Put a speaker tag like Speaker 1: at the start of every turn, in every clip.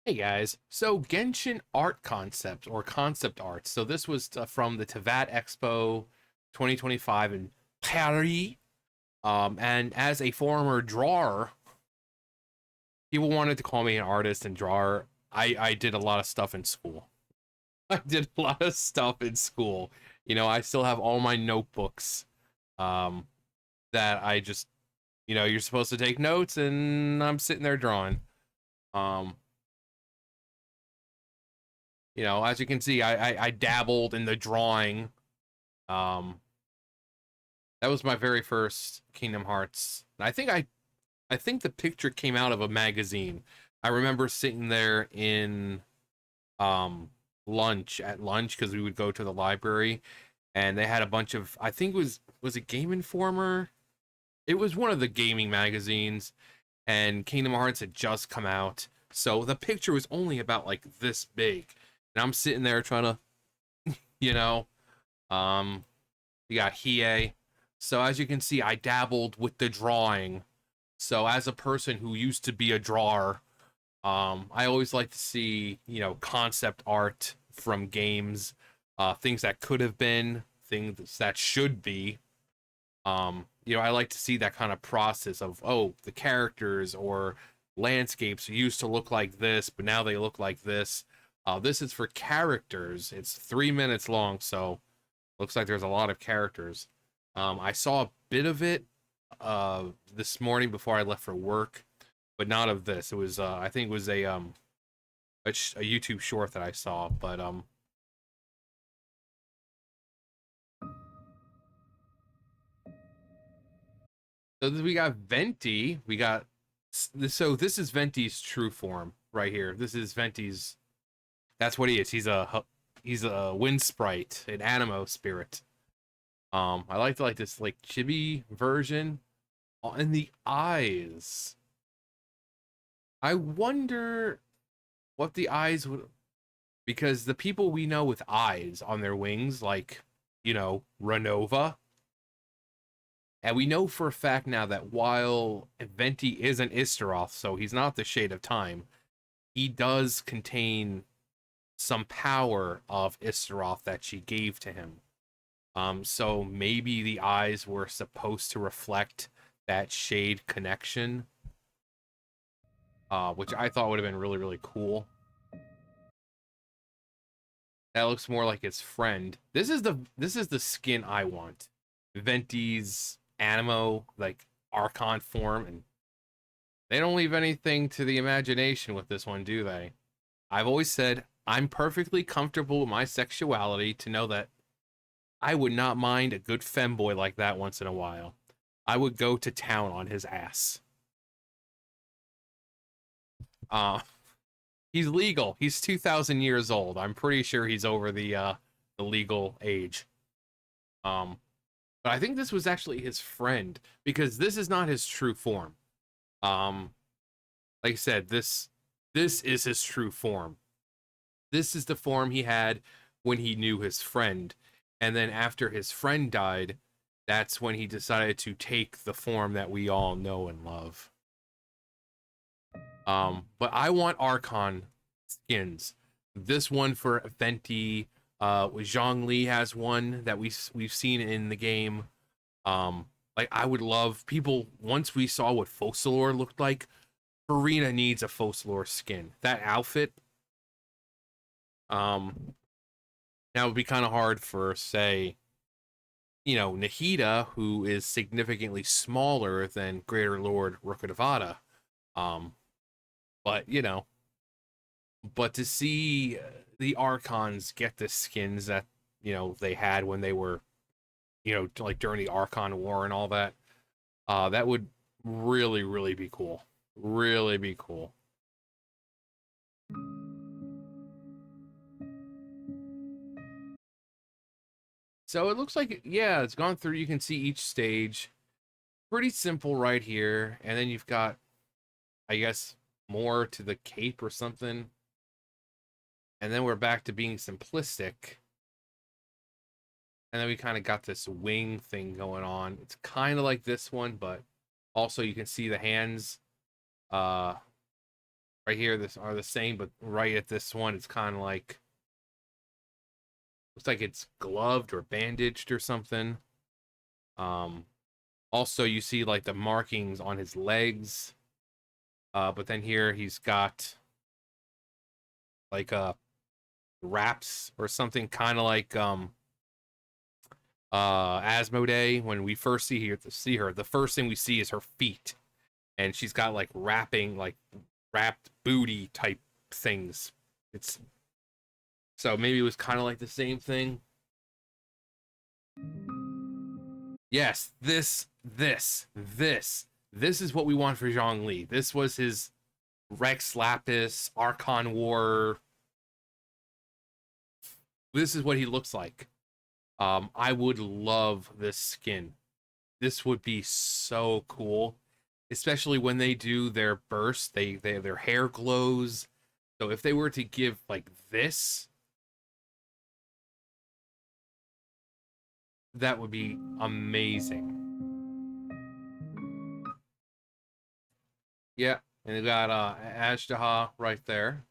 Speaker 1: Hey guys, so Genshin art concept or concept art. So this was from the Teyvat Expo 2025 in Paris. And as a former drawer, people wanted to call me an artist and drawer. I did a lot of stuff in school. I did a lot of stuff in school. I still have all my notebooks um, that I just, you're supposed to take notes, and I'm sitting there drawing. Um, as you can see, I dabbled in the drawing. Um, that was my very first Kingdom Hearts. I think the picture came out of a magazine. I remember sitting there in um lunch because we would go to the library, and they had a bunch of, I think it was it Game Informer? It was one of the gaming magazines, and Kingdom Hearts had just come out. So the picture was only about like this big. And I'm sitting there trying to, you know, um you got Hiei. So as you can see, I dabbled with the drawing. So as a person who used to be a drawer, I always like to see, concept art from games, things that could have been, things that should be. I like to see that kind of process of, oh, the characters or landscapes used to look like this, but now they look like this. This is for characters. It's 3 minutes long, so looks like there's a lot of characters. I saw a bit of it this morning before I left for work, but not of this. It was I think it was a YouTube short that I saw, but so we got Venti. So this is Venti's true form right here. This is Venti's. That's what he is. He's a wind sprite, an animo spirit. I like this like chibi version. And the eyes. I wonder what the eyes would, because the people we know with eyes on their wings, like, Renova, and we know for a fact now that while Venti is an Istaroth, so he's not the Shade of Time, he does contain some power of Istaroth that she gave to him. So maybe the eyes were supposed to reflect that shade connection, which I thought would have been really, really cool. That looks more like his friend. This is the skin I want. Venti's Animo, like Archon form, and they don't leave anything to the imagination with this one, do they? I've always said I'm perfectly comfortable with my sexuality to know that I would not mind a good femboy like that once in a while. I would go to town on his ass. Uh he's legal. He's 2,000 years old. I'm pretty sure he's over the legal age. Um but I think this was actually his friend because this is not his true form. Um like I said, this is his true form. This is the form he had when he knew his friend. And then after his friend died, that's when he decided to take the form that we all know and love. But I want Archon skins. This one for Venti, Zhongli has one that we've seen in the game. Like I would love people once we saw what Focalor looked like. Farina needs a Focalor skin. That outfit, um, now it would be kind of hard for, say, Nahida, who is significantly smaller than Greater Lord Rukkhadevata. Um, but but to see the Archons get the skins that they had when they were like during the Archon War and all that, that would really really be cool. Really be cool. So it looks like, yeah, it's gone through. You can see each stage. Pretty simple right here, and then you've got, I guess, more to the cape or something, and then we're back to being simplistic. And then we kind of got this wing thing going on. It's kind of like this one, but also you can see the hands. Uh, right here, this are the same, but right at this one, it's kind of like looks like it's gloved or bandaged or something. Um, Also, you see like the markings on his legs. But then here he's got like wraps or something, kind of like Asmodee. When we first see her, the first thing we see is her feet, and she's got like wrapped booty type things. It's so maybe it was kind of like the same thing. Yes, this is what we want for Zhongli. This was his Rex Lapis Archon War. This is what he looks like. I would love this skin. This would be so cool, especially when they do their burst. They their hair glows. So if they were to give like this, that would be amazing. Yeah, and they got Ajdaha right there.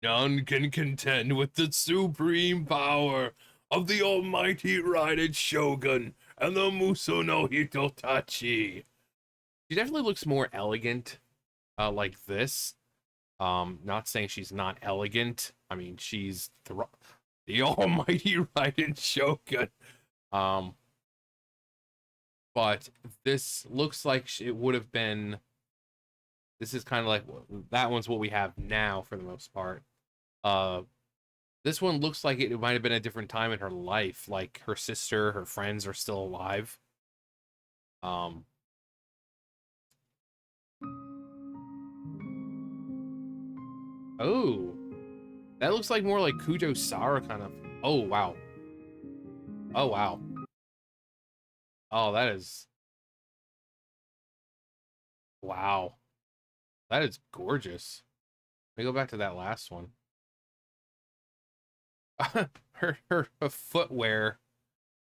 Speaker 1: None can contend with the supreme power of the almighty Raiden Shogun and the Muso no Hitotachi. She definitely looks more elegant, like this. Not saying she's not elegant. I mean, she's the almighty Raiden Shogun. Um, but this looks like it would have been. This is kind of like that one's what we have now for the most part. Uh, this one looks like it might have been a different time in her life. Like her sister, her friends are still alive. Um, oh, that looks like more like Kujo Sara kind of. Oh wow. Oh wow. Oh, that is wow. That is gorgeous. Let me go back to that last one. her footwear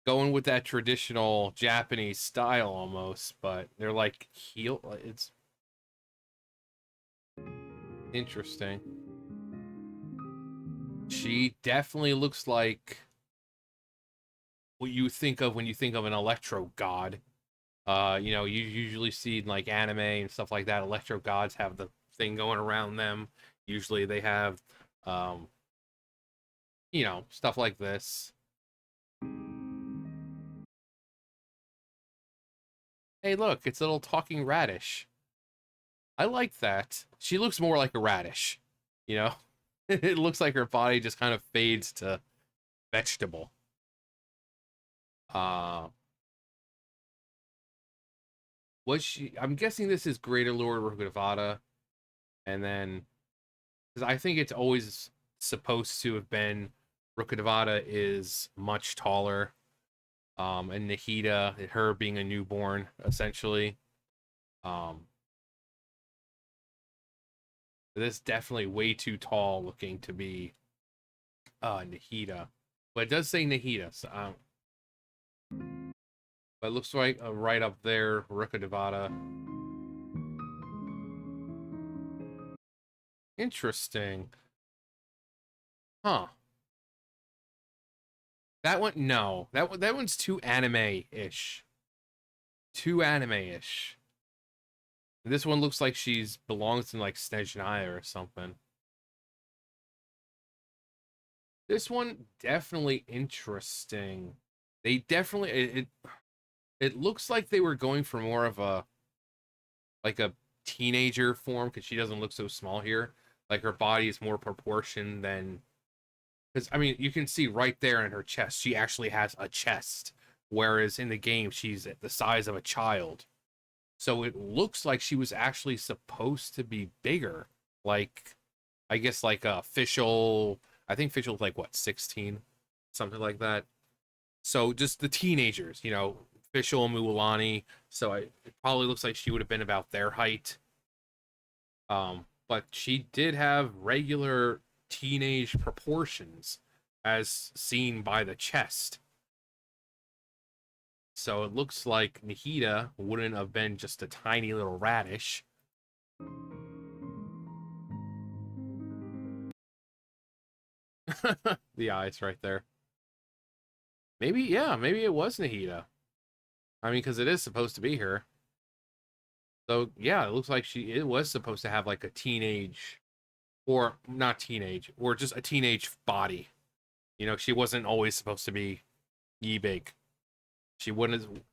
Speaker 1: going with that traditional Japanese style almost, but they're like heel. It's interesting. She definitely looks like what you think of when you think of an electro god. You know, you usually see in like anime and stuff like that, electro gods have the thing going around them. Usually they have, um, you know, stuff like this. Hey, look, it's a little talking radish. I like that. She looks more like a radish, you know? It looks like her body just kind of fades to vegetable. Uh, was she? I'm guessing this is Greater Lord Rukkhadevata, and then because I think it's always supposed to have been Rukkhadevata is much taller, and Nahida, her being a newborn, essentially. Um, this definitely way too tall looking to be Nahida, but it does say Nahida, so but it looks like right up there, Rukkhadevata. Interesting. Huh. That one, no. That one's too anime-ish. Too anime-ish. This one looks like she's belongs in like Snezhnaya or something. This one definitely interesting. They definitely it looks like they were going for more of a like a teenager form because she doesn't look so small here. Like her body is more proportioned than because I mean you can see right there in her chest she actually has a chest, whereas in the game she's at the size of a child. So it looks like she was actually supposed to be bigger. Like I guess like official. I think official's like what 16, something like that. So just the teenagers, you know, official and Mualani. So it probably looks like she would have been about their height. But she did have regular teenage proportions as seen by the chest. So it looks like Nahida wouldn't have been just a tiny little radish. The eyes right there. Maybe, yeah, maybe it was Nahida. I mean, because it is supposed to be her. So yeah, it looks like it was supposed to have like a teenage, or not teenage, or just a teenage body. You know, she wasn't always supposed to be ye big. She wouldn't.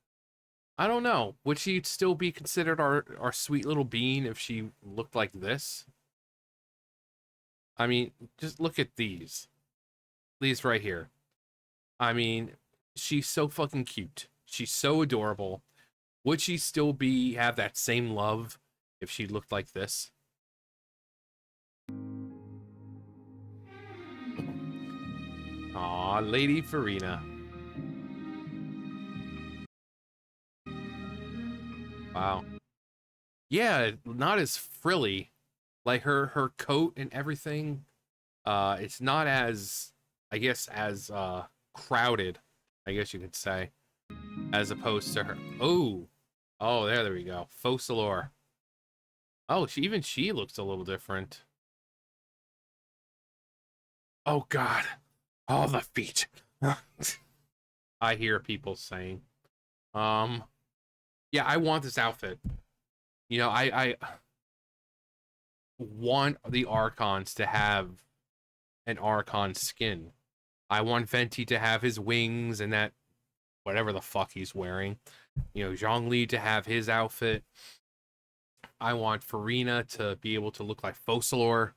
Speaker 1: I don't know. Would she still be considered our sweet little bean if she looked like this? I mean, just look at these. These right here. I mean, she's so fucking cute. She's so adorable. Would she still have that same love if she looked like this? Aw, Lady Farina. Wow. Yeah, not as frilly. Like her coat and everything. It's not as, I guess, as crowded, I guess you could say, as opposed to her. Oh, oh, there we go. Focalor. Oh, she looks a little different. Oh God, all the feet. I hear people saying. Um, yeah, I want this outfit. You know, I want the Archons to have an Archon skin. I want Venti to have his wings and that whatever the fuck he's wearing. You know, Zhongli to have his outfit. I want Farina to be able to look like Focalor.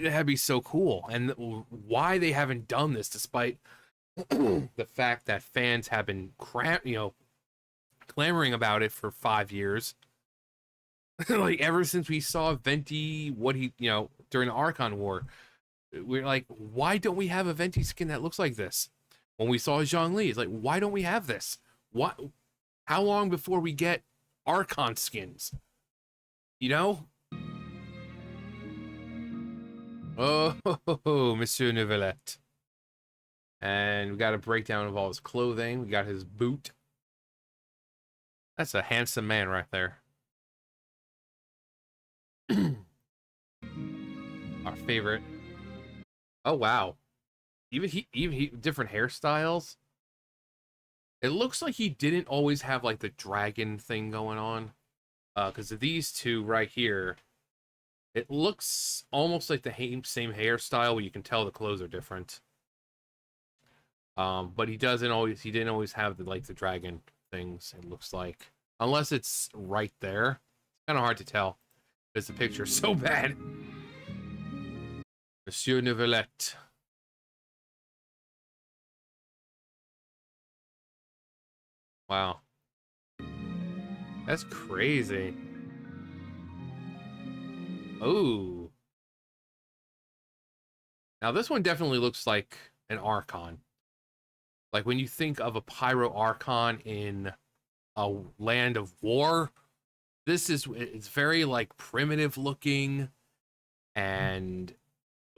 Speaker 1: That'd be so cool. And why they haven't done this, despite the fact that fans have been clamoring about it for 5 years. Like ever since we saw Venti, what he, during the Archon War, we're like, why don't we have a Venti skin that looks like this? When we saw Zhongli, it's like, why don't we have this? What? How long before we get Archon skins? You know? Oh, Monsieur Neuvillette. And we got a breakdown of all his clothing. We got his boot. That's a handsome man right there. Our favorite. Oh wow. Even he different hairstyles. It looks like he didn't always have like the dragon thing going on. Because of these two right here, it looks almost like the same hairstyle, but you can tell the clothes are different. But he didn't always have the dragon things, it looks like. Unless it's right there. It's kind of hard to tell because the picture's so bad. Monsieur Neuvillette. Wow. That's crazy. Oh. Now this one definitely looks like an Archon. Like when you think of a Pyro Archon in a land of war, it's very like primitive looking, and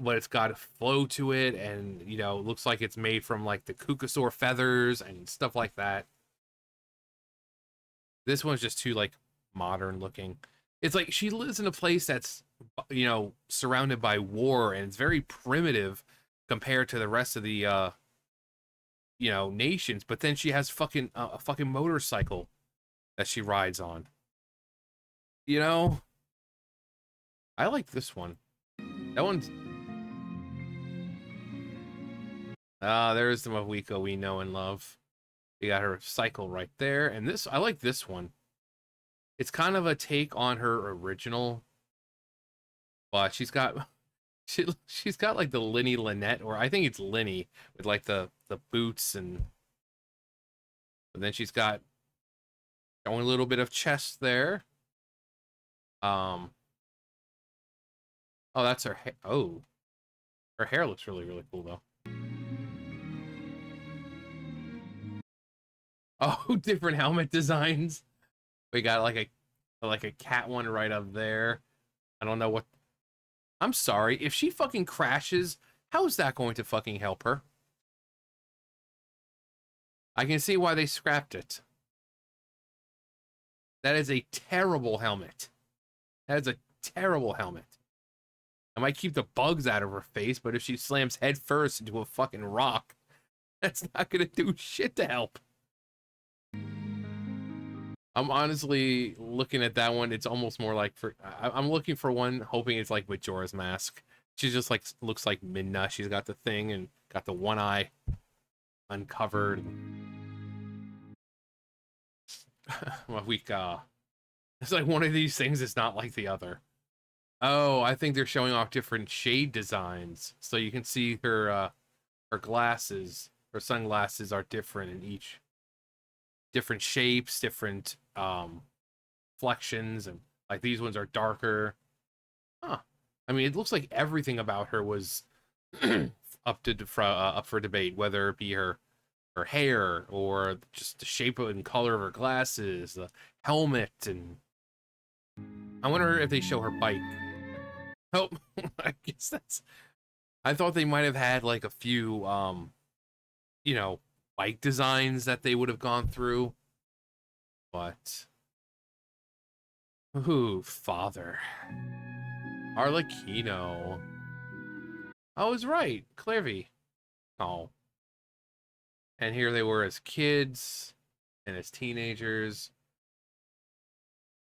Speaker 1: but it's got a flow to it, and looks like it's made from like the Kukasaur feathers and stuff like that. This one's just too like modern looking. It's like she lives in a place that's surrounded by war, and it's very primitive compared to the rest of the nations. But then she has a fucking motorcycle that she rides on. I like this one. That one's there's the Mahwiko we know and love. We got her cycle right there, and I like this one. It's kind of a take on her original, but she's got like the Linny Lynette, or I think it's Linny with like the boots, and but then she's got only a little bit of chest there. Oh, that's her hair. Oh, her hair looks really, really cool though. Oh, different helmet designs. We got like a cat one right up there. I don't know what. I'm sorry. If she fucking crashes, how is that going to fucking help her? I can see why they scrapped it. That is a terrible helmet. That is a terrible helmet. I might keep the bugs out of her face, but if she slams head first into a fucking rock, that's not gonna do shit to help. I'm honestly looking at that one. It's almost more like I'm looking for one, hoping it's like Majora's Mask. She just like looks like Midna. She's got the thing and got the one eye uncovered. Well, it's like one of these things is not like the other. Oh, I think they're showing off different shade designs, so you can see her glasses, her sunglasses are different in each, different shapes, different flections, and like these ones are darker. Huh. I mean, it looks like everything about her was up for debate, whether it be her hair or just the shape and color of her glasses, the helmet, and I wonder if they show her bike. Oh, I guess that's. I thought they might have had like a few, you know, bike designs that they would have gone through, but ooh, father, Arlecchino. I was right, Clairvy. Oh, and here they were as kids and as teenagers.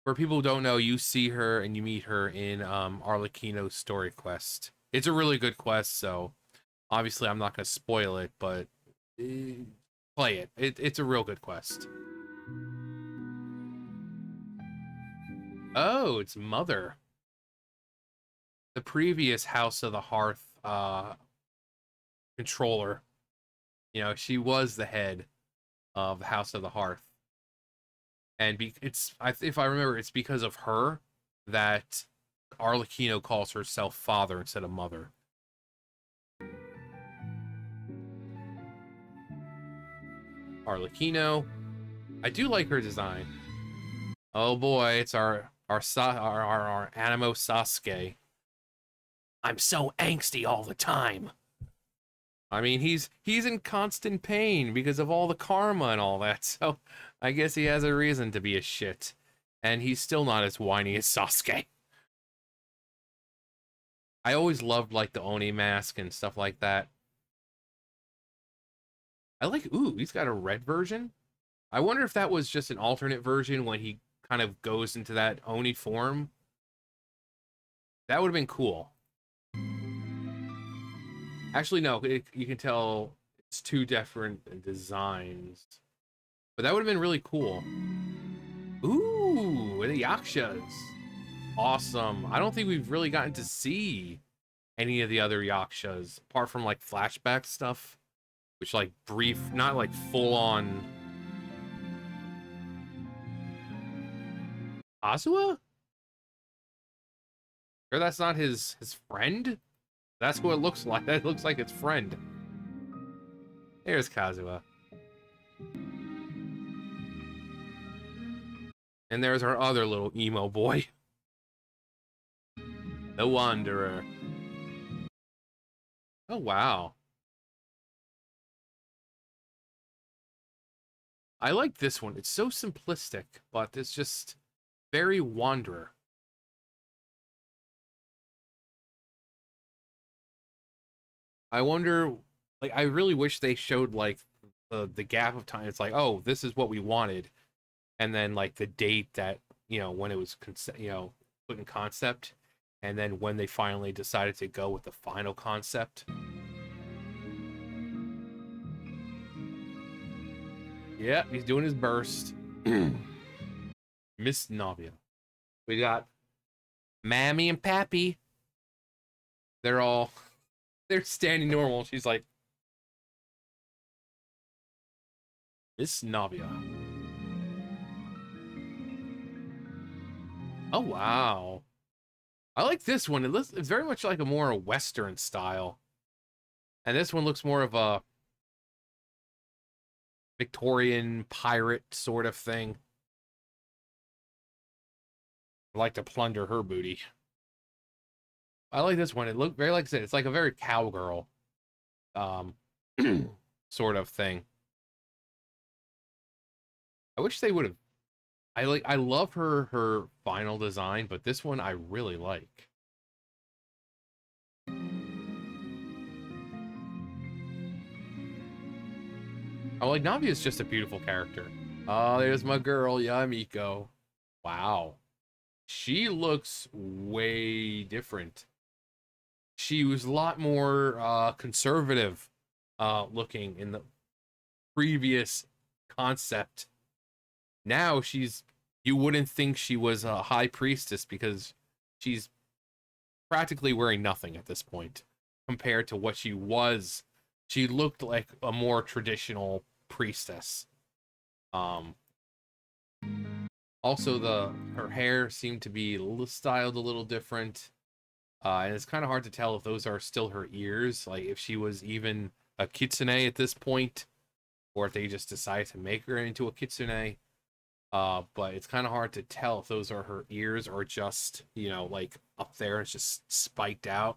Speaker 1: For people who don't know, you see her and you meet her in Arlecchino's story quest. It's a really good quest, so obviously I'm not going to spoil it, but play it. It's a real good quest. Oh, it's Mother. The previous House of the Hearth controller. You know, she was the head of the House of the Hearth. And if I remember, it's because of her that Arlecchino calls herself father instead of mother. Arlecchino. I do like her design. Oh boy, it's our Animo Sasuke. I'm so angsty all the time. I mean, he's in constant pain because of all the karma and all that. So I guess he has a reason to be a shit. And he's still not as whiny as Sasuke. I always loved like the Oni mask and stuff like that. I like, ooh, he's got a red version. I wonder if that was just an alternate version when he kind of goes into that Oni form. That would have been cool. Actually, no, you can tell it's two different designs. But that would have been really cool. Ooh, the Yakshas. Awesome. I don't think we've really gotten to see any of the other Yakshas, apart from like flashback stuff, which like brief, not like full on. Azua? Or that's not his friend? That's what it looks like. That looks like its friend. There's Kazuha. And there's our other little emo boy. The Wanderer. Oh, wow. I like this one. It's so simplistic, but it's just very Wanderer. I wonder, like, I really wish they showed, like, the gap of time. It's like, oh, this is what we wanted. And then, like, the date that, you know, when it was, put in concept. And then when they finally decided to go with the final concept. Yeah, he's doing his burst. Miss Navia. We got Mammy and Pappy. They're standing normal. She's like, Miss Navia. Oh, wow. I like this one. It's very much like a more Western style. And this one looks more of a Victorian pirate sort of thing. I like to plunder her booty. I like this one. It looked very, like I said, it's like a very cowgirl um sort of thing. I wish they would have. I love her final design, but this one I really like. Oh, like Navi is just a beautiful character. Oh, there's my girl, Yamiko. Wow. She looks way different. She was a lot more conservative looking in the previous concept. Now you wouldn't think she was a high priestess because she's practically wearing nothing at this point compared to what she was. She looked like a more traditional priestess. Um, Also, the her hair seemed to be styled a little different, and it's kind of hard to tell if those are still her ears, like if she was even a kitsune at this point, or if they just decided to make her into a kitsune. But it's kind of hard to tell if those are her ears or just, like up there, it's just spiked out.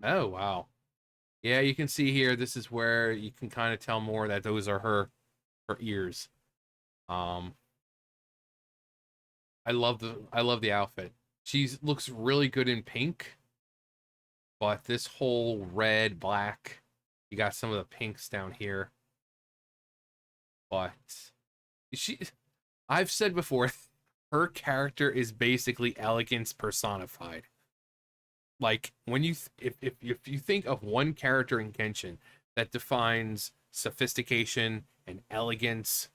Speaker 1: Oh, wow. Yeah, you can see here, this is where you can kind of tell more that those are her ears. Um, I love the outfit. She looks really good in pink, but this whole red, black, you got some of the pinks down here. But she I've said before, her character is basically elegance personified. Like when if you think of one character in Genshin that defines sophistication and elegance,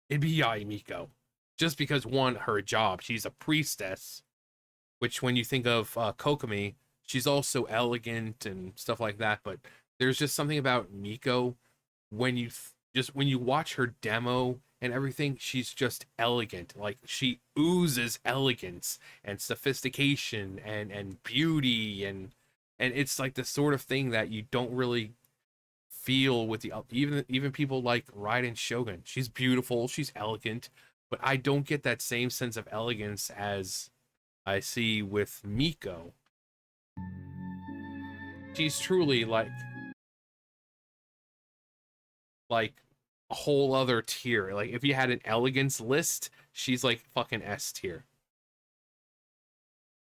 Speaker 1: it'd be Yaimiko. Just because one, her job, she's a priestess, which when you think of Kokomi, she's also elegant and stuff like that. But there's just something about Miko when just when you watch her demo and everything, she's just elegant. Like she oozes elegance and sophistication and beauty and it's like the sort of thing that you don't really feel with the even people like Raiden Shogun. She's beautiful, she's elegant, but I don't get that same sense of elegance as I see with Miko. She's truly like a whole other tier. Like if you had an elegance list, she's like fucking S tier.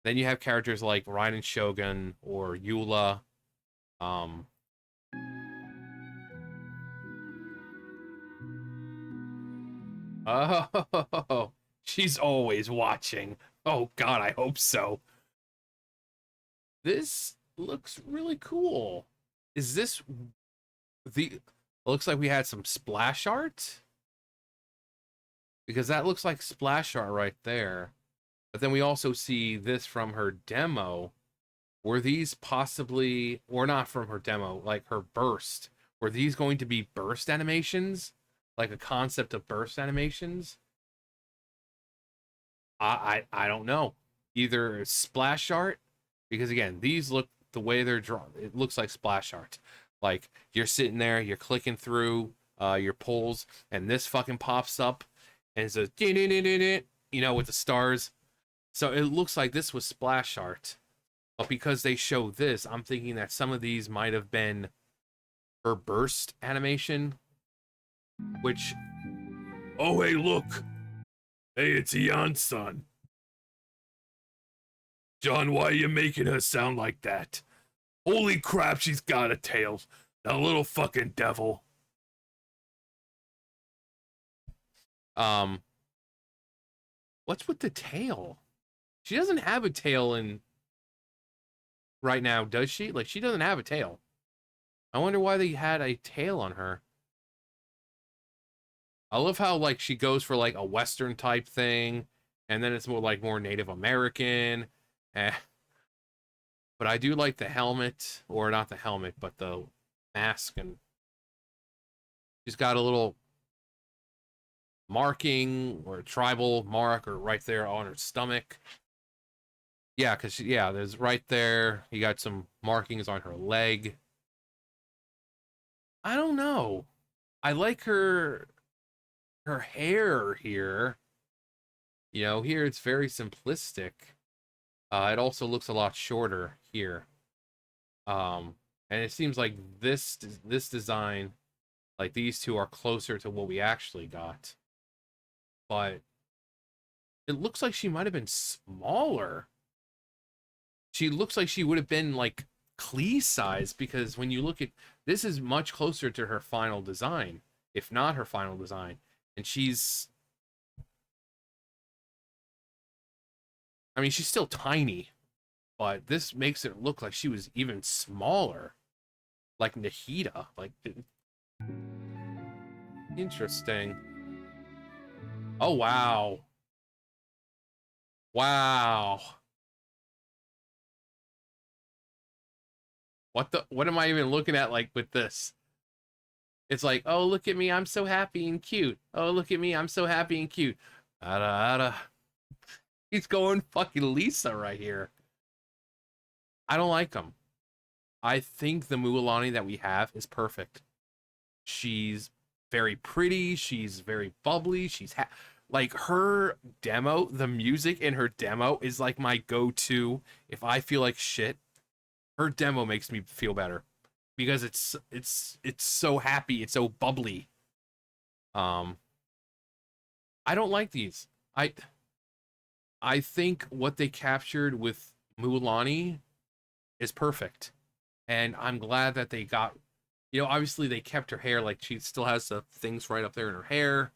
Speaker 1: Then you have characters like Raiden Shogun or Eula. Um oh, she's always watching. Oh god, I hope so. This looks really cool. Is this the looks like we had some splash art? Because that looks like splash art right there. But then we also see this from her demo. Were these possibly, or not from her demo, like her burst? Were these going to be burst animations? Like a concept of burst animations? I don't know. Either splash art, because again, these look the way they're drawn. It looks like splash art. Like you're sitting there, you're clicking through your polls, and this fucking pops up, and it says, with the stars. So it looks like this was splash art. But because they show this, I'm thinking that some of these might have been her burst animation, which, oh, hey, look. Hey, it's Ian's son. John, why are you making her sound like that? Holy crap, she's got a tail. That little fucking devil. Um, what's with the tail? She doesn't have a tail in right now, does she? Like, she doesn't have a tail. I wonder why they had a tail on her. I love how like she goes for like a Western type thing, and then it's more Native American. Eh. But I do like the helmet, or not the helmet, but the mask, and she's got a little marking or a tribal mark or right there on her stomach. Yeah, because yeah, there's right there. You got some markings on her leg. I don't know. I like her hair here. Here it's very simplistic. It also looks a lot shorter here. And it seems like this design Like, these two are closer to what we actually got. But it looks like she might have been smaller. She looks like she would have been, like, Klee size, because when you look at... This is much closer to her final design, if not her final design. And she's... I mean, she's still tiny, but this makes it look like she was even smaller. Like Nahida. Like, interesting. Oh, wow. Wow. What am I even looking at, like, with this? It's like, oh, look at me, I'm so happy and cute. Oh, look at me, I'm so happy and cute. Ada, ada. He's going fucking Lisa right here. I don't like him. I think the Mualani that we have is perfect. She's very pretty. She's very bubbly. Like, her demo, the music in her demo is like my go-to if I feel like shit. Her demo makes me feel better because it's so happy, it's so bubbly. Um, I don't like these. I think what they captured with Mualani is perfect, and I'm glad that they got. You know, obviously they kept her hair, like she still has the things right up there in her hair.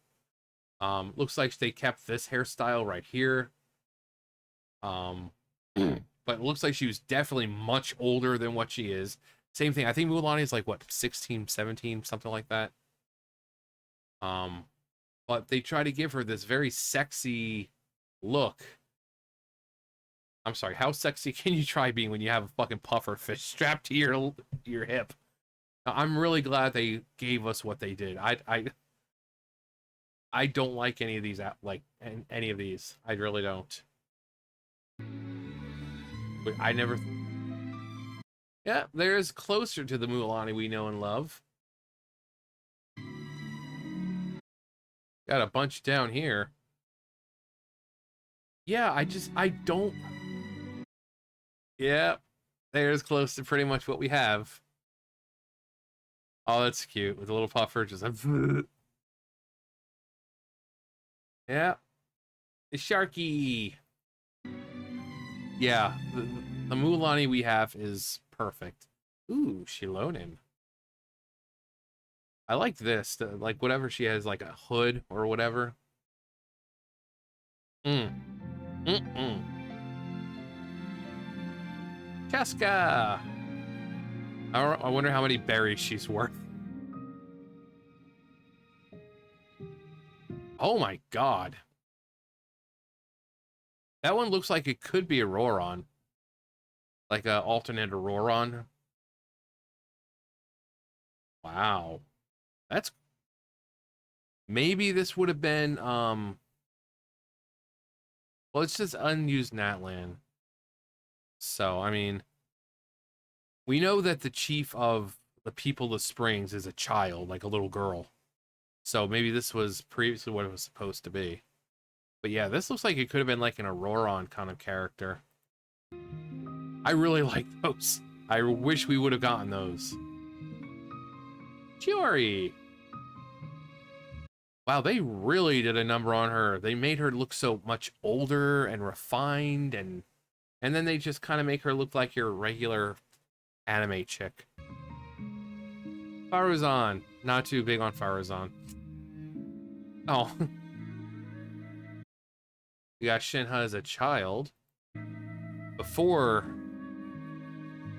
Speaker 1: Looks like they kept this hairstyle right here. Um, but it looks like she was definitely much older than what she is. Same thing. I think Mualani is like what, 16, 17, something like that. Um, but they try to give her this very sexy look. I'm sorry, how sexy can you try being when you have a fucking puffer fish strapped to your hip? I'm really glad they gave us what they did. I don't like any of these any of these. I really don't. But I never. Yeah, there's closer to the Mualani we know and love. Got a bunch down here. Yeah, I don't. Yeah, there's close to pretty much what we have. Oh, that's cute with a little puffer. Just a. Yeah, the Sharky. Yeah, the Mualani we have is perfect. Ooh, Shilonin. I like this. Like, whatever she has, like a hood or whatever. Mm. Mm-mm. Casca! I wonder how many berries she's worth. Oh my god. That one looks like it could be a Roron. Like a alternate Roron. Wow. That's... Maybe this would have been, well, it's just unused Natlan. So, I mean, we know that the chief of the People of Springs is a child, like a little girl. So maybe this was previously what it was supposed to be. But yeah, this looks like it could have been like an Auroron kind of character. I really like those. I wish we would have gotten those. Chiori! Wow, they really did a number on her. They made her look so much older and refined, and then they just kind of make her look like your regular anime chick. Faruzan. Not too big on Faruzan. Oh. We got Shinha as a child. Before...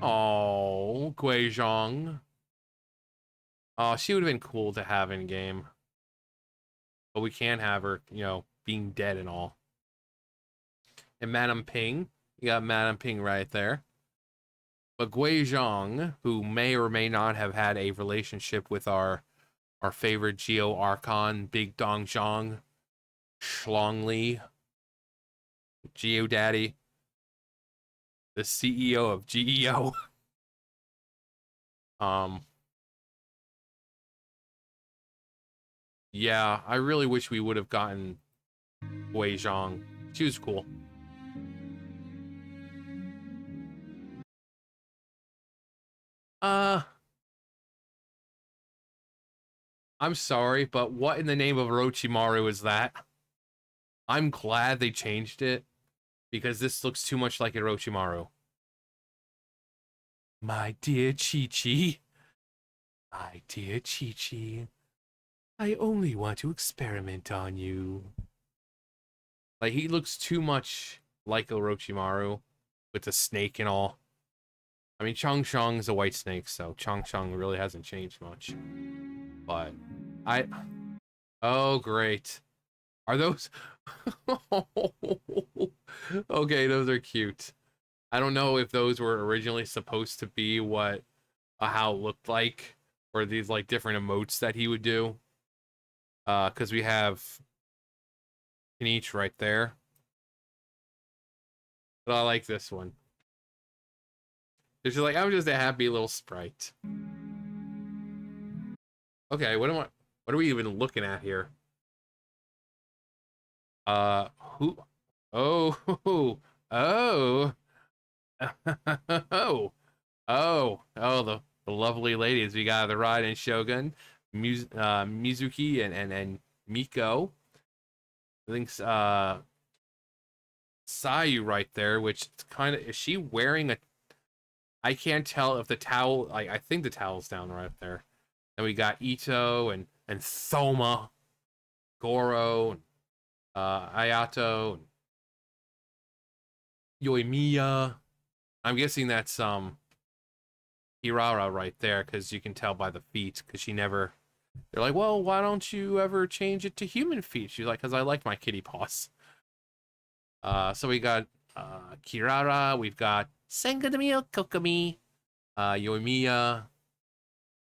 Speaker 1: Oh, Guizhong. Oh, she would have been cool to have in game. But we can't have her, you know, being dead and all. And Madame Ping. You got Madame Ping right there. But Guizhong, who may or may not have had a relationship with our favorite Geo Archon, Big Dong Zhong, Schlongli, Geo Daddy, the CEO of GEO. um, yeah, I really wish we would have gotten Wei Zhang. She was cool. Uh, I'm sorry, but what in the name of Orochimaru is that? I'm glad they changed it because this looks too much like Orochimaru. My dear Chi-Chi, my dear Chi-Chi, I only want to experiment on you. Like, he looks too much like Orochimaru with the snake and all. I mean, Chong Chong is a white snake, so Chong Chong really hasn't changed much. But I... Oh, great. Are those... Okay, those are cute. I don't know if those were originally supposed to be what how it looked like, or these like different emotes that he would do. Because we have Kenichi right there. But I like this one. It's just like, I'm just a happy little sprite. Okay, what are we even looking at here? Who? Oh, oh, oh, the lovely ladies. We got the Ride and Shogun, Mizuki and Miko. I think Sayu right there, which kind of, is she wearing a, I can't tell if the towel, I think the towel's down right there. And we got Ito and Thoma, Goro, and Ayato, and Yoimiya. I'm guessing that's Hirara right there, because you can tell by the feet, because she never, they're like, well, why don't you ever change it to human feet? She's like, because I like my kitty paws. So we got Kirara, we've got Sengadamio Kokomi, Yoimiya,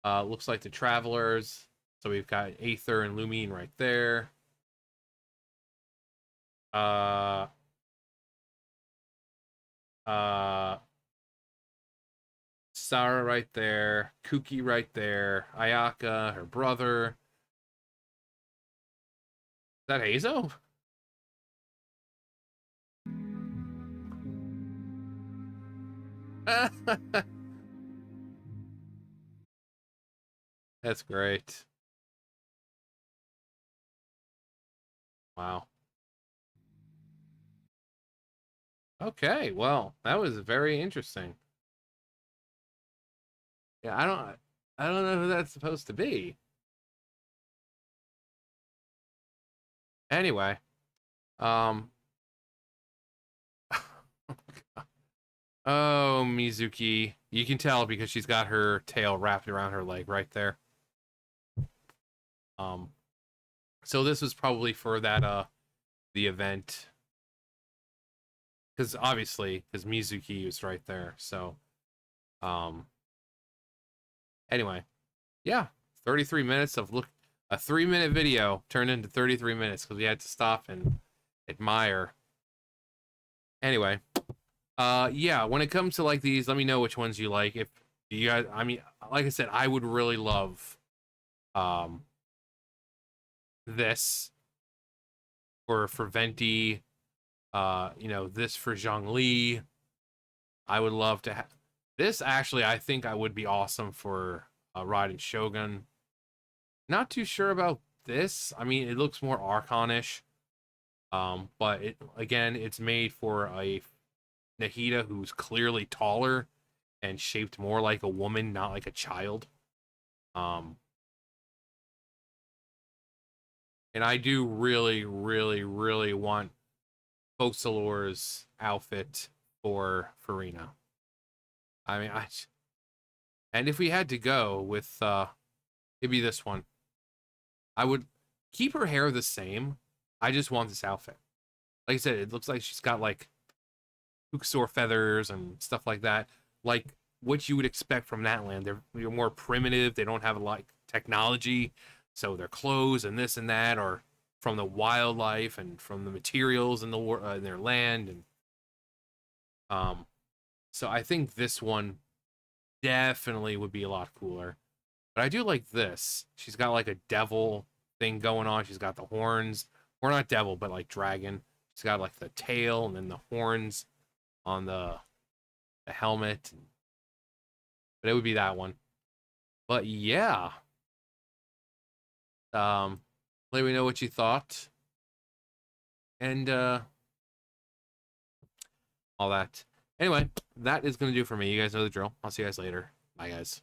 Speaker 1: looks like the Travelers. So we've got Aether and Lumine right there. Uh, uh, Sarah right there. Kuki right there. Ayaka, her brother. Is that Hazo? That's great. Wow. Okay, well, that was very interesting. Yeah, I don't know who that's supposed to be. Anyway, um oh, Mizuki. You can tell because she's got her tail wrapped around her leg right there. Um so this was probably for that the event, because obviously because Mizuki was right there. So um anyway, yeah, 33 minutes of look, a 3-minute video turned into 33 minutes because we had to stop and admire. Anyway, yeah, when it comes to like these, let me know which ones you like. If you guys, I mean, like I said, I would really love um this for Venti, you know, this for Zhongli. I would love to have this. Actually, I think I would be awesome for Raiden Shogun. Not too sure about this. I mean, it looks more Archonish. But it again, it's made for a Nahida who's clearly taller and shaped more like a woman, not like a child. Um, and I do really, really, really want Foxalor's outfit for Farina. I mean, and if we had to go with it'd be this one. I would keep her hair the same. I just want this outfit. Like I said, it looks like she's got like Uxor feathers and stuff like that. Like what you would expect from that land. They're more primitive. They don't have like technology, so their clothes and this and that are from the wildlife and from the materials in in their land. And um, so I think this one definitely would be a lot cooler. But I do like this. She's got like a devil thing going on. She's got the horns, or not devil, but like dragon. She's got like the tail and then the horns on the helmet. But it would be that one. But yeah, Let me know what you thought. And all that. Anyway, that is going to do for me. You guys know the drill. I'll see you guys later. Bye, guys.